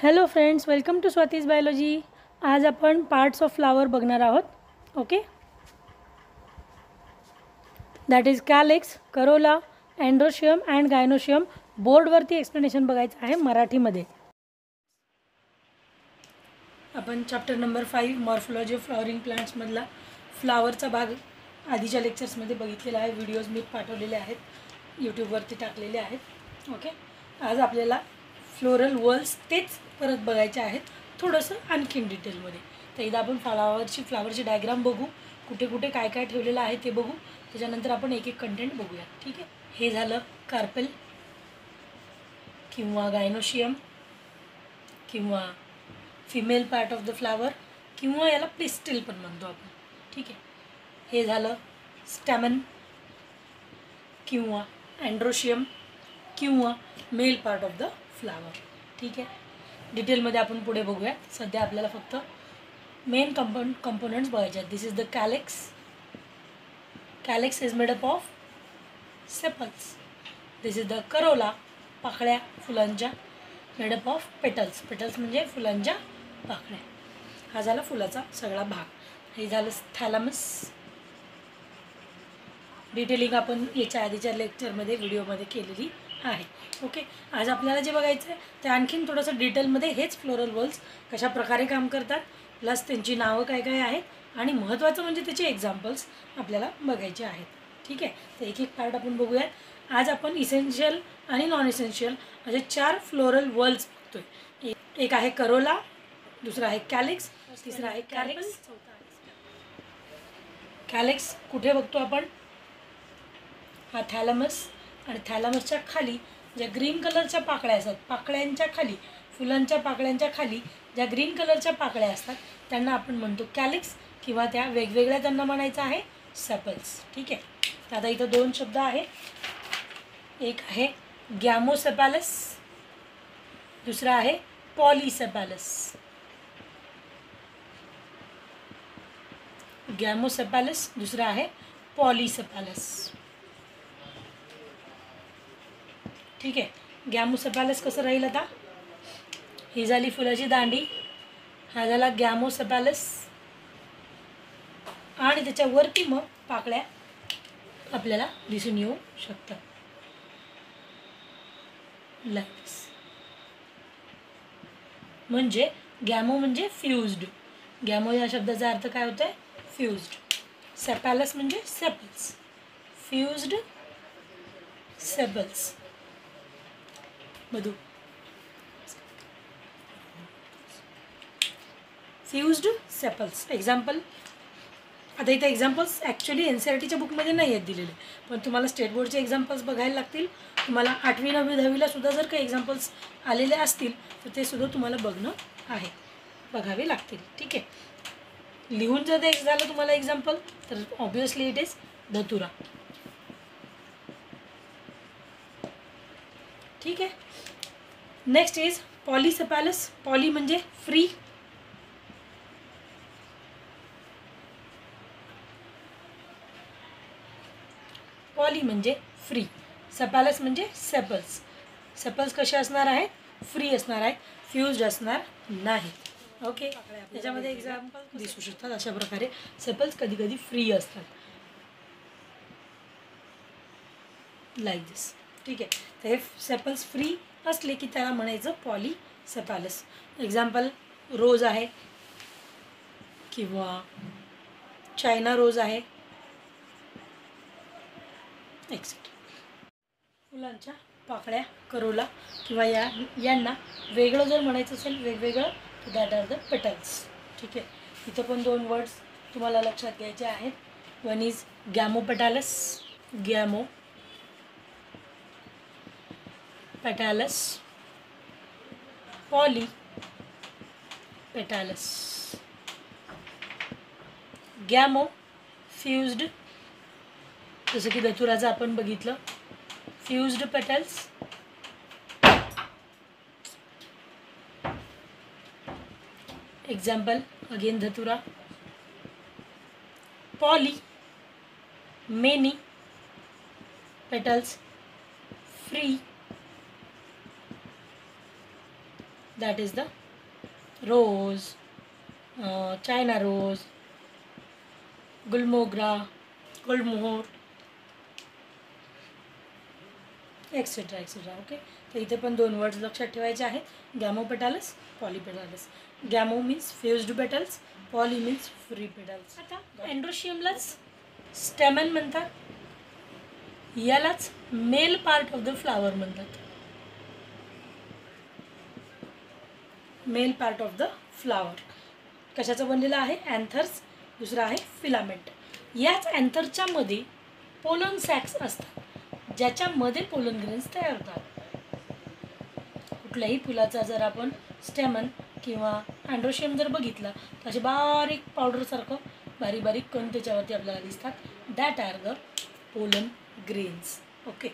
Hello friends, welcome to Swati's biology. आज आपण parts of flower बघणार आहोत. Okay, that is calyx, corolla, androecium and gynoecium. बोर्डवरती explanation बघायचं आहे मराठीमध्ये. आपण chapter number 5 morphology of flowering प्लांट्समधला फ्लावरचा भाग आधीच्या लेक्चर्समध्ये बघितलेला आहे. व्हिडिओज मी पाठवलेले आहेत, यूट्यूबवरती टाकलेले आहेत. ओके, आज आपल्याला फ्लोरल वर्ल्स तेच परत बघायचे आहेत, थोडंसं आणखीन डिटेलमध्ये. तर एकदा आपण फ्लावरची डायग्राम बघू, कुठे कुठे काय काय ठेवलेलं आहे ते बघू. त्याच्यानंतर आपण एक एक कंटेंट बघूया. ठीक आहे, हे झालं कार्पेल किंवा गायनोशियम किंवा female part of the flower किंवा याला पिस्टिल पण म्हणतो आपण. ठीक आहे, हे झालं स्टॅमन किंवा अँड्रोशियम किंवा mail part of the flower. ठीक आहे, डिटेलमध्ये आपण पुढे बघूया. सध्या आपल्याला फक्त मेन कंपोनंट्स बघायचे आहेत. This is the calyx. Calyx is made up of sepals. This is the corolla, पाकळ्या फुलांच्या, made up of petals. Petals म्हणजे फुलांच्या पाकळ्या. हा झाला फुलाचा सगळा भाग. हे झालं थॅलमस. डिटेलिंग आपण याच्या आधीच्या लेक्चरमध्ये व्हिडिओमध्ये केलेली आहे. ओके, आज आपल्याला जे बघायचं आहे ते आणखीन थोडंसं डिटेलमध्ये हेच फ्लोरल वर्ल्स कशा प्रकारे काम करतात, प्लस त्यांची नावं काय काय आहेत आणि महत्त्वाचं म्हणजे त्याचे एक्झाम्पल्स आपल्याला बघायचे आहेत. ठीक आहे, तर एक एक पार्ट आपण बघूयात. आज आपण इसेन्शियल आणि नॉन इसेन्शियल असे 4 फ्लोरल वर्ल्स बघतोय. एक आहे करोला, दुसरा आहे कॅलिक्स, तिसरा आहे कॅलिक्स, चौथा आहे कॅलिक्स. कुठे बघतो आपण? हा थॅलमस, आणि थॅलमसच्या खाली ज्या ग्रीन कलरच्या पाकळ्या असतात, पाकळ्यांच्या खाली, फुलांच्या पाकळ्यांच्या खाली ज्या ग्रीन कलरच्या पाकळ्या असतात त्यांना आपण म्हणतो कॅलिक्स, किंवा त्या वेगवेगळ्या त्यांना म्हणायचं आहे सेपल्स. ठीक आहे, तर आता इथं 2 शब्द आहेत. एक आहे गॅमोसेपॅलस, दुसरा आहे पॉलीसेपॅलस. गॅमोसेपॅलस, दुसरा आहे पॉलीसेपॅलस. ठीक आहे, गॅमोसेपॅलस कसं राहील आता? ही झाली फुलाची दांडी, हा झाला गॅमोसेपॅलस, आणि त्याच्यावरती मग पाकळ्या आपल्याला दिसून येऊ शकतात. लाईक्स म्हणजे गॅमो म्हणजे फ्युज्ड. गॅमो या शब्दाचा अर्थ काय होतं आहे? फ्युज्ड. सेपॅलस म्हणजे सेपल्स, फ्युज्ड सेपल्स. मधू फ्युज्ड सेपल्स. एक्झाम्पल, आता इथे एक्झाम्पल्स ॲक्च्युली NCERTच्या बुकमध्ये नाही आहेत दिलेले, पण तुम्हाला स्टेट बोर्डचे एक्झाम्पल्स बघायला लागतील. तुम्हाला 8वी 9वी 10वीला सुद्धा जर काही एक्झाम्पल्स आलेले असतील तर ते सुद्धा तुम्हाला बघणं आहे, बघावे लागतील. ठीक आहे, लिहून जर द्यायचं झालं तुम्हाला एक्झाम्पल तर ऑब्वियसली इट इज धतुरा. ठीक आहे, नेक्स्ट इज पॉलीसेपॅलस. पॉली म्हणजे फ्री, पॉली म्हणजे फ्री, सेपॅलस म्हणजे सेपल्स. सेपल्स कसे असणार आहेत? फ्री असणार आहेत, फ्युज्ड असणार नाहीत. ओके, त्याच्यामध्ये एक्झाम्पल दिसू शकतात. अशा प्रकारे सेपल्स कधी कधी फ्री असतात, लाईक दिस. ठीक आहे, तर हे सेपल्स फ्री असले की त्याला म्हणायचं पॉलीसेपॅलस. एक्झाम्पल रोज आहे किंवा चायना रोज आहे, एक्सेट्रा. फुलांच्या पाकळ्या, करोला किंवा यांना वेगळं जर म्हणायचं असेल, वेगवेगळं, तर दॅट आर द पेटल्स. ठीक आहे, इथं पण 2 वर्ड्स तुम्हाला लक्षात घ्यायचे आहेत. One is gamopetalous, gamo petalous, poly petalous. Gamo fused, जसं की धतुराचं आपण बघितलं, fused petals. Example again datura. Poly many petals, free. That is the rose, China rose, गुलमोगरा, गुलमोहर, एक्सेट्रा एक्सेट्रा. ओके, तर इथे पण 2 वर्ड्स लक्षात ठेवायचे आहेत, gamopetalous, polypetalous. Gamo means fused petals, poly means free petals. आता एंड्रोशियमलाच स्टेमन म्हणतात, यालाच male part of the flower म्हणतात. Male part of the flower कशाचं बनलेलं आहे? अँथर्स. दुसरं आहे फिलामेंट. याच अँथरच्या मध्ये पोलन सॅक्स असतात, ज्याच्यामध्ये पोलन ग्रेन्स तयार होतात. कुठल्याही फुलाचा जर आपण स्टेमन किंवा अँड्रोशियम जर बघितला तर असे बारीक पावडरसारखं बारीक बारीक कण त्याच्यावरती आपल्याला दिसतात. That are the pollen grains. Okay,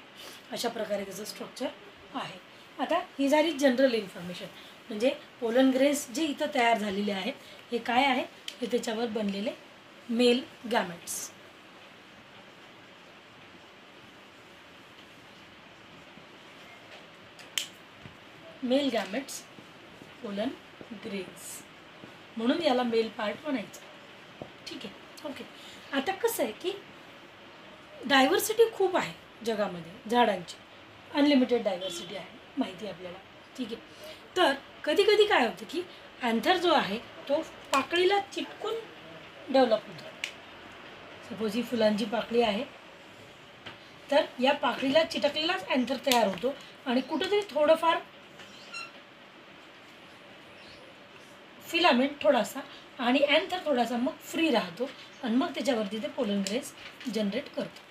अशा प्रकारे त्याचं स्ट्रक्चर आहे. आता ही झाली जनरल इन्फॉर्मेशन, म्हणजे पोलन ग्रेन्स जे इथं तयार झालेले आहेत हे काय आहे? हे त्याच्यावर बनलेले male gametes. Male gametes, pollen grains, म्हणून याला मेल पार्ट म्हणायचं. ठीक आहे. ओके, आता कसं आहे की डायव्हर्सिटी खूप आहे जगामध्ये, झाडांची अनलिमिटेड डायव्हर्सिटी आहे, माहिती आहे आपल्याला. ठीक आहे. तर कधी कधी काय होतं की अँथर जो आहे तो पाकळीला चिटकून डेव्हलप होतो. सपोज ही फुलांची पाकळी आहे, तर या पाकळीला चिटकलेलाच अँथर तयार होतो आणि कुठेतरी थोडंफार फिलामेंट थोडासा आणि अँथर थोडासा मग फ्री राहतो आणि मग त्याच्यावरती ते पोलन ग्रेन्स जनरेट करतो,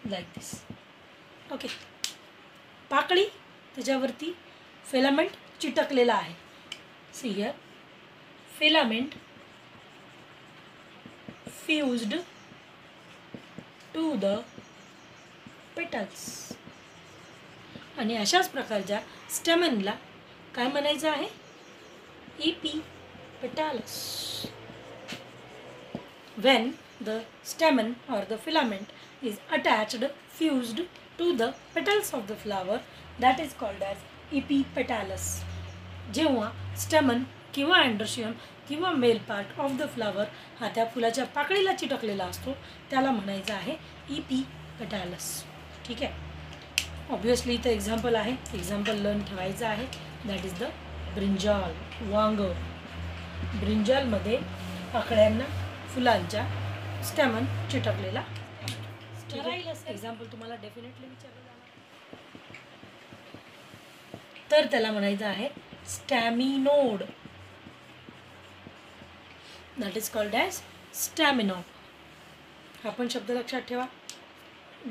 लाईक दिस. ओके, पाकळी त्याच्यावरती फिलामेंट चिटकलेला आहे. See here, filament fused to the petals. आणि अशाच प्रकारच्या स्टेमनला काय म्हणायचं आहे? epipetalous. When the stamen or the filament is attached, fused to the petals of the flower, that is called as epipetalous. जेव्हा स्टेमन किंवा अँड्रोशियम किंवा mail part of the flower हा त्या फुलाच्या पाकळीला चिटकलेला असतो, त्याला म्हणायचं आहे epipetalous. ठीक आहे. ऑब्वियसली इथं एक्झाम्पल आहे, एक्झाम्पल लर्न ठेवायचं आहे. दॅट इज द ब्रिंजाल, वांग. ब्रिंजालमध्ये पाकळ्यांना फुलांच्या स्टेमन चिटकलेला असतो. एक्झाम्पल तुम्हाला डेफिनेटली विचारलं जाणार, तर त्याला म्हणायचं आहे staminode. That is called as staminode. हा पण शब्द लक्षात ठेवा.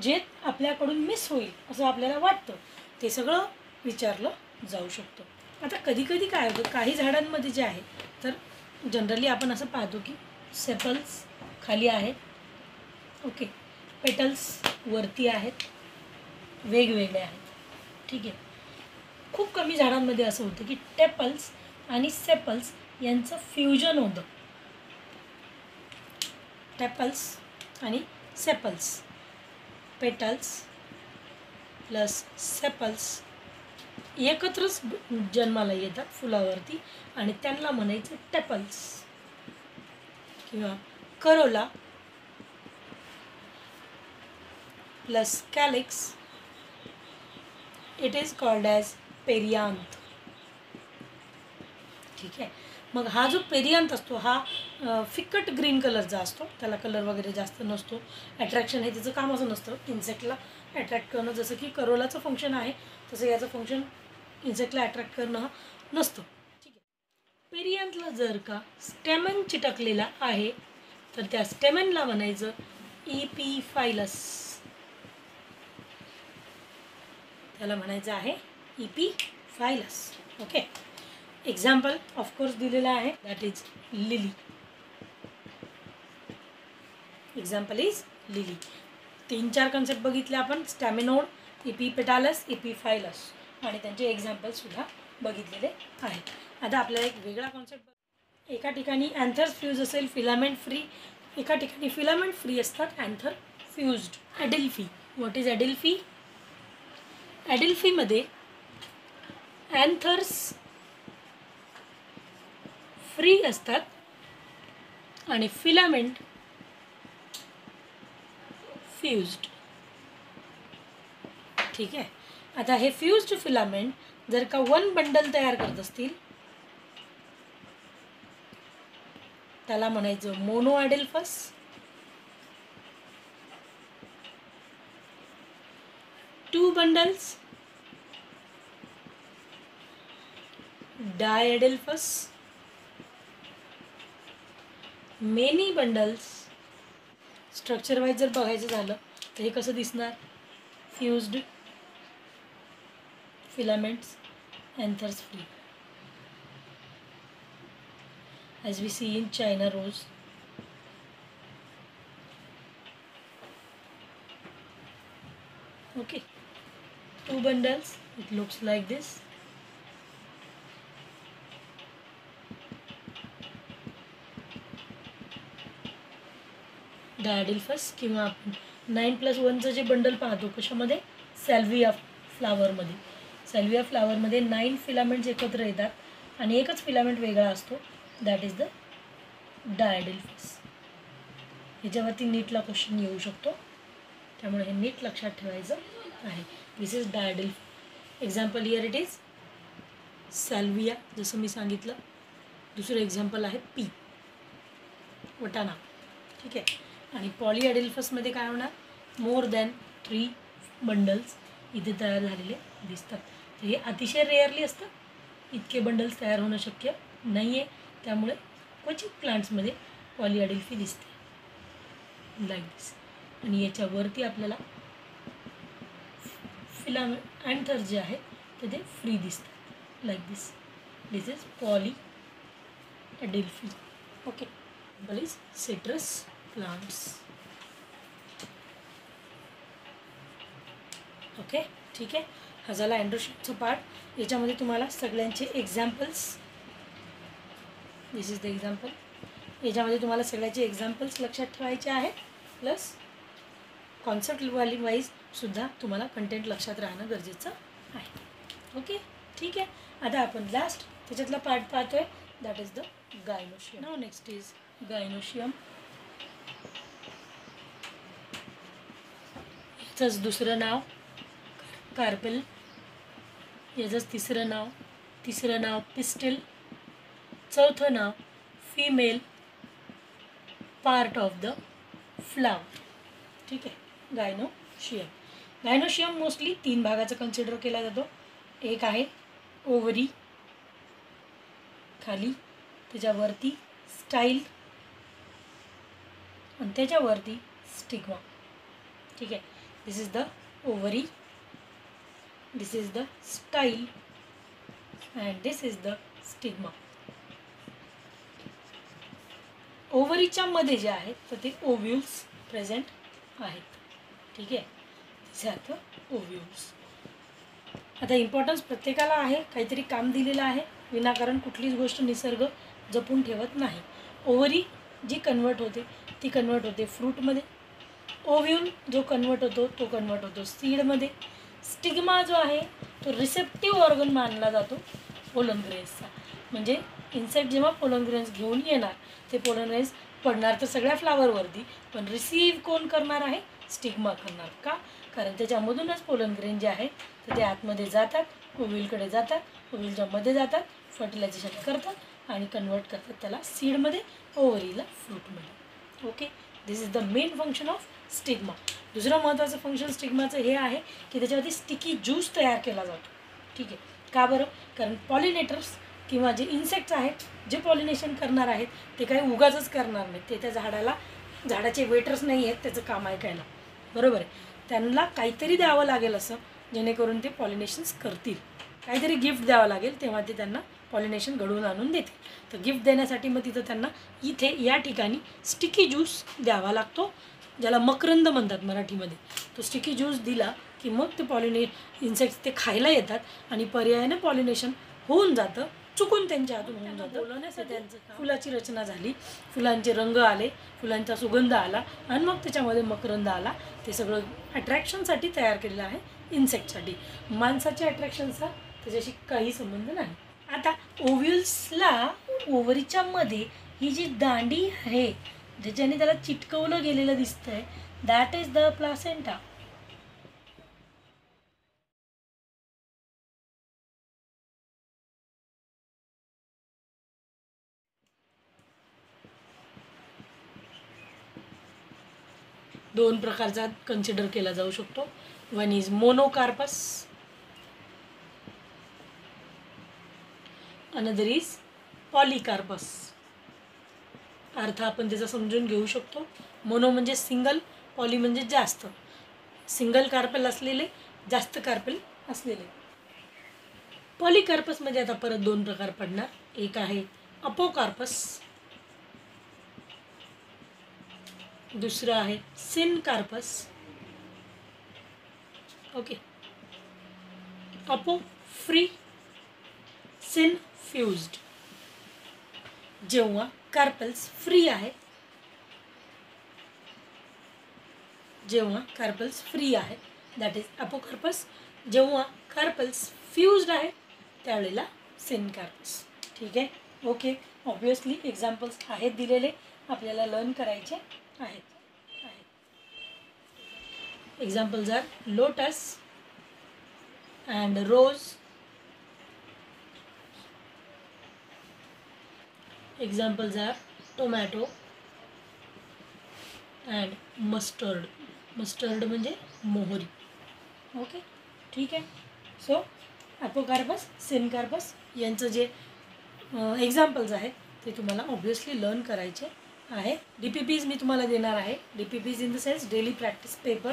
जे आपल्याकडून मिस होईल असं आपल्याला वाटतं ते सगळं विचारलं जाऊ शकतं. आता कधी कधी काय होतं, काही झाडांमध्ये जे आहे तर जनरली आपण असं पाहतो की सेपल्स खाली आहेत, ओके, पेटल्स वरती आहेत, वेगवेगळे आहेत. ठीक आहे. खूप कमी झाडांमध्ये असं होतं की टेपल्स आणि सेपल्स यांचं फ्युजन होतं. टेपल्स आणि सेपल्स, पेटल्स प्लस सेपल्स एकत्रच जन्माला येतात फुलावरती आणि त्यांना म्हणायचं टेपल्स किंवा Corolla plus calyx. It is called as perianth. ठीक आहे. मग हा जो पेरियांथ असतो हा फिकट ग्रीन कलरचा असतो, त्याला कलर वगैरे जास्त नसतो. अट्रॅक्शन हे त्याचं काम असं नसतं इन्सेक्टला अट्रॅक्ट करणं, जसं की करोलाचं फंक्शन आहे तसं याचं फंक्शन इन्सेक्टला अट्रॅक्ट करणं नसतं. ठीक आहे. पेरियांथला जर का स्टेमन चिटकलेला आहे तर त्या स्टेमनला म्हणायचं इपीफायलस. त्याला म्हणायचं आहे इपीफायलस. ओके. एक्झाम्पल ऑफकोर्स दिलेलं आहे, that is lily. Example is lily. 3-4 concept बघितले आपण, स्टॅमिनोड, इपीपेटालस, इपीफायलस, आणि त्यांचे एक्झाम्पल्ससुद्धा बघितलेले आहेत. आता आपल्याला एक वेगळा कॉन्सेप्ट, एका ठिकाणी अँथर फ्यूज असेल, फिलामेंट फ्री, एका ठिकाणी फिलामेंट फ्री असतात, anther fused. Adelphy. What is adelphy? ॲडिल्फीमध्ये अँथर्स फ्री असतात आणि फिलामेंट फ्यूज्ड. ठीक आहे. आता हे फ्यूज्ड फिलामेंट जर का वन बंडल तयार करत असतील त्याला म्हणायचं monadelphous. Two bundles diadelphous. Many bundles. Structure wise जर बघायचं झालं तर हे कसं दिसणार? Fused filaments, anthers free, as we see in China rose. Okay, two bundles, it looks like this. डायडिल्फस किंवा आपण 9+1चं जे बंडल पाहतो कशामध्ये? सॅल्विया फ्लावरमध्ये. सॅल्विया फ्लावरमध्ये 9 फिलामेंट्स एकत्र येतात आणि एकच फिलामेंट वेगळा असतो, दॅट इज द डायडिल्फस. ह्याच्यावरती नीटला क्वेश्चन येऊ शकतो, त्यामुळे हे नीट लक्षात ठेवायचं आहे. This is diadelph. Example here it is salvia, जसं मी सांगितलं. दुसरं एक्झाम्पल आहे पी, वटाणा. ठीक आहे. आणि पॉलीॲडेल्फसमध्ये काय होणार? मोर दॅन 3 बंडल्स इथे तयार झालेले दिसतात. तर हे अतिशय रेअरली असतं, इतके बंडल्स तयार होणं शक्य नाही आहे. त्यामुळे क्वचित प्लांट्समध्ये पॉलीॲडेल्फी दिसते लाईक दिस. आणि याच्यावरती आपल्याला फिलामेंट अँथर जे आहे ते फ्री दिसतात like this. This is polyadelphy. Okay. Is citrus plants. Okay. ठीक आहे. हा झाला अँड्रोशियमचा पार्ट. याच्यामध्ये तुम्हाला सगळ्यांचे examples, this is the example. याच्यामध्ये तुम्हाला सगळ्याचे एक्झाम्पल्स लक्षात ठेवायचे आहे, प्लस कॉन्सेप्ट वाईज सुद्धा तुम्हाला कंटेंट लक्षात राहणं गरजेचं आहे. ओके. ठीक आहे. आता आपण लास्ट त्याच्यातला पार्ट पाहतोय, that is the gynoecium. Now next is gynoecium. याचंच दुसरं नाव कार्पेल, याचंच तिसरं नाव पिस्टिल, चौथं नाव female part of the flower. ठीक आहे. गायनोशियम. गायनोशियम मोस्टली 3 भागाचा कन्सिडर केला जातो. एक आहे ओव्हरी खाली, त्याच्यावरती स्टाईल आणि त्याच्यावरती स्टिग्मा. ठीक आहे. This is the ovary, this is the style and this is the stigma. ओव्हरीच्या मध्ये जे आहेत तर ते ओव्ह्यूल्स प्रेझेंट आहेत. ठीक आहे. दिस आर द ओव्ह्यूल्स. आता इम्पॉर्टन्स प्रत्येकाला आहे, काहीतरी काम दिलेलं आहे, विनाकारण कुठलीच गोष्ट निसर्ग जपून ठेवत नाही. ओव्हरी जी कन्वर्ट होते ती कन्वर्ट होते फ्रूटमध्ये. ओव्ह्यूल जो कन्वर्ट होतो तो कन्वर्ट होतो सीडमध्ये. स्टिग्मा जो आहे तो रिसेप्टिव्ह ऑर्गन मानला जातो पोलन ग्रेन्सचा. म्हणजे इन्सेक्ट जेव्हा पोलन ग्रेन्स घेऊन येणार ते पोलन ग्रेन्स पडणार तर सगळ्या फ्लावरवरती, पण रिसीव्ह कोण करणार आहे? स्टिग्मा करणार. का? कारण त्याच्यामधूनच पोलन ग्रेन जे आहे तर ते आतमध्ये जातात, ओव्ह्यूलकडे जातात, ओव्ह्यूलच्या मध्ये जातात, फर्टिलायझेशन करतात आणि कन्वर्ट करतात त्याला सीडमध्ये, ओव्हरीला फ्रूटमध्ये. Okay. This is the main function of stigma. दुसरं महत्त्वाचं फंक्शन स्टिग्माचं हे आहे की त्याच्यावरती स्टिकी ज्यूस तयार केला जातो. ठीक आहे. का बरं? कारण पॉलिनेटर्स किंवा जे इन्सेक्ट्स आहेत जे पॉलिनेशन करणार आहेत ते काही उगाचच करणार नाहीत. ते त्या झाडाचे वेटर्स नाही आहेत त्याचं काम ऐकायला, बरोबर आहे. त्यांना काहीतरी द्यावं लागेल असं जेणेकरून ते पॉलिनेशन्स करतील. काहीतरी गिफ्ट द्यावं लागेल तेव्हा ते त्यांना पॉलिनेशन घडवून आणून देतील. तर गिफ्ट देण्यासाठी मग तिथं त्यांना इथे या ठिकाणी स्टिकी ज्यूस द्यावा लागतो, ज्याला मकरंद म्हणतात मराठीमध्ये. तो स्टिकी ज्यूस दिला की मग ते इन्सेक्ट्स ते खायला येतात आणि पर्यायाने पॉलिनेशन होऊन जातं, चुकून त्यांच्या हातून होऊन जातं. बोलवण्यासाठी त्यांचं फुलाची रचना झाली, फुलांचे रंग आले, फुलांचा सुगंध आला आणि मग त्याच्यामध्ये मकरंद आला. ते सगळं अट्रॅक्शनसाठी तयार केलेलं आहे इन्सेक्टसाठी. माणसाच्या अट्रॅक्शनचा त्याच्याशी काही संबंध नाही. आता ओव्ह्यूल्सला ओव्हरीच्या मध्ये ही जी दांडी आहे ज्याच्याने त्याला चिटकवलं गेलेलं दिसतंय, दॅट इज द प्लासेंटा. दोन प्रकारचा कन्सिडर केला जाऊ शकतो. One is monocarpous, another is polycarpous. अर्थ आपण त्याचा समजून घेऊ शकतो. मोनो म्हणजे सिंगल, पॉली म्हणजे जास्त. सिंगल कार्पेल असलेले, जास्त कार्पेल असलेले. पॉलिकार्पसमध्ये आता परत दोन प्रकार पडणार. एक आहे अपोकार्पस, दुसरं आहे syncarpous. Okay. Apo free, syn fused. जेव्हा कार्पेल्स फ्री आहे, जेव्हा कार्पेल्स फ्री आहे दॅट इज अपोकार्पस. जेव्हा कार्पेल्स फ्यूज्ड आहे त्यावेळेला सिनकार्पस. ठीक आहे. ओके. ऑब्वियसली एक्झाम्पल्स आहेत दिलेले, आपल्याला लर्न करायचे आहेत. Examples are lotus and rose. Examples are tomato and mustard. Mustard म्हणजे मोहरी. ओके. ठीक आहे. सो अपोकार्पस, सिनकार्पस यांचं जे एक्झाम्पल्स आहेत ते तुम्हाला ऑब्वियसली लर्न करायचे आहे. DPPs मी तुम्हाला देणार आहे. DPPs in the sense daily practice paper,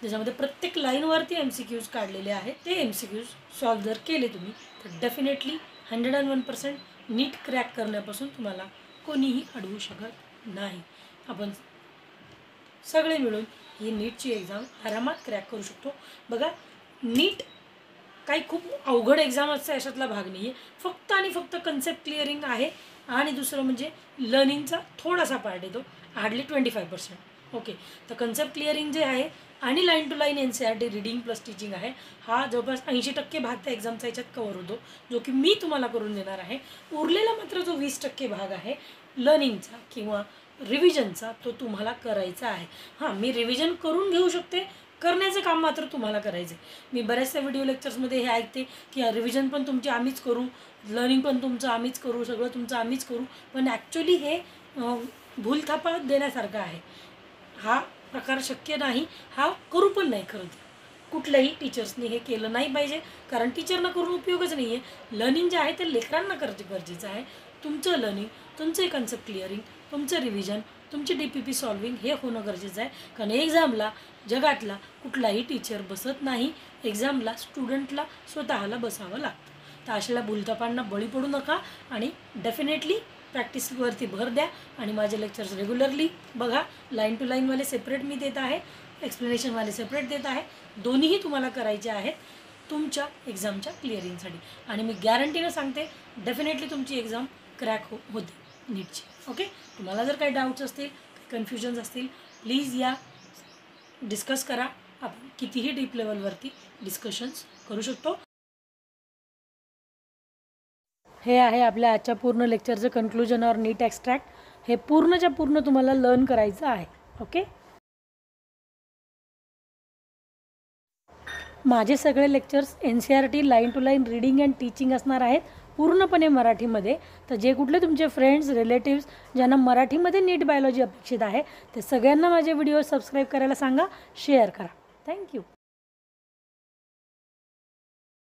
ज्याच्यामध्ये प्रत्येक लाईनवरती MCQs काढलेले आहेत. ते MCQs सॉल्व जर केले तुम्ही तर डेफिनेटली 101% नीट क्रॅक करण्यापासून तुम्हाला कोणीही अडवू शकत नाही. आपण सगळे मिळून ही नीटची एक्झाम आरामात क्रॅक करू शकतो. बघा, नीट काही खूप अवघड एक्झाम असते अशातला भाग नाही आहे. फक्त आणि फक्त कन्सेप्ट क्लिअरिंग आहे आणि दुसरं म्हणजे लर्निंगचा थोडासा पार्ट येतो, हार्डली 25%. ओके. तर कन्सेप्ट क्लिअरिंग जे आहे आणि line to line NCERT reading plus teaching आहे, हा जवळपास 80% भाग त्या एक्झामचा याच्यात कवर होतो, जो की मी तुम्हाला करून देणार आहे. उरलेला मात्र जो 20% भाग आहे लर्निंगचा किंवा रिव्हिजनचा, तो तुम्हाला करायचा आहे. हां, मी रिव्हिजन करून घेऊ शकते, करण्याचं काम मात्र तुम्हाला करायचं आहे. मी बऱ्याचशा व्हिडिओ लेक्चर्समध्ये हे ऐकते की रिव्हिजन पण तुमची आम्हीच करू, लर्निंग पण तुमचं आम्हीच करू, सगळं तुमचं आम्हीच करू. पण ॲक्च्युली हे भूलथापा देण्यासारखं आहे. हा प्रकार शक्य नाही, हा करू पण नाही. खरं कुठल्याही टीचर्सनी हे केलं नाही पाहिजे, कारण टीचरना करून उपयोगच नाही आहे. लर्निंग जे आहे ते लेकरांना करणं गरजेचं आहे. तुमचं लर्निंग, तुमचे कन्सेप्ट क्लिअरिंग, तुमचं रिव्हिजन, तुमची DPP सॉल्विंग हे होणं गरजेचं आहे. कारण एक्झामला जगातला कुठलाही टीचर बसत नाही. एक्झामला स्टुडंटला स्वतःला बसावं लागतं. तर अशाला भूलथापांना बळी पडू नका आणि डेफिनेटली प्रॅक्टिसवरती भर द्या. आणि माझे लेक्चर्स रेग्युलरली बघा. लाईन टू लाईनवाले सेपरेट मी देत आहे, एक्सप्लेनेशनवाले सेपरेट देत आहे. दोन्हीही तुम्हाला करायचे आहेत तुमच्या एक्झामच्या क्लिअरिंगसाठी. आणि मी गॅरंटीनं सांगते डेफिनेटली तुमची एक्झाम क्रॅक होते नीटची. ओके. तुम्हाला जर काही डाऊट्स असतील, कन्फ्युजन्स असतील, प्लीज या डिस्कस करा. आपण कितीही डीप लेवलवरती डिस्कशन्स करू शकतो. हे आहे आपल्या आजच्या पूर्ण लेक्चरचं कन्क्लुजन और नीट एक्स्ट्रॅक्ट. हे पूर्णच्या पूर्ण तुम्हाला लर्न करायचं आहे. ओके. माझे सगळे lectures NCERT line to line reading and teaching असणार आहेत, पूर्णपणे मराठीमध्ये. तर जे कुठले तुमचे फ्रेंड्स, रिलेटिव्स ज्यांना मराठीमध्ये नीट बायोलॉजी अपेक्षित आहे ते सगळ्यांना माझे व्हिडिओ सबस्क्राईब करायला सांगा, शेअर करा. थँक्यू.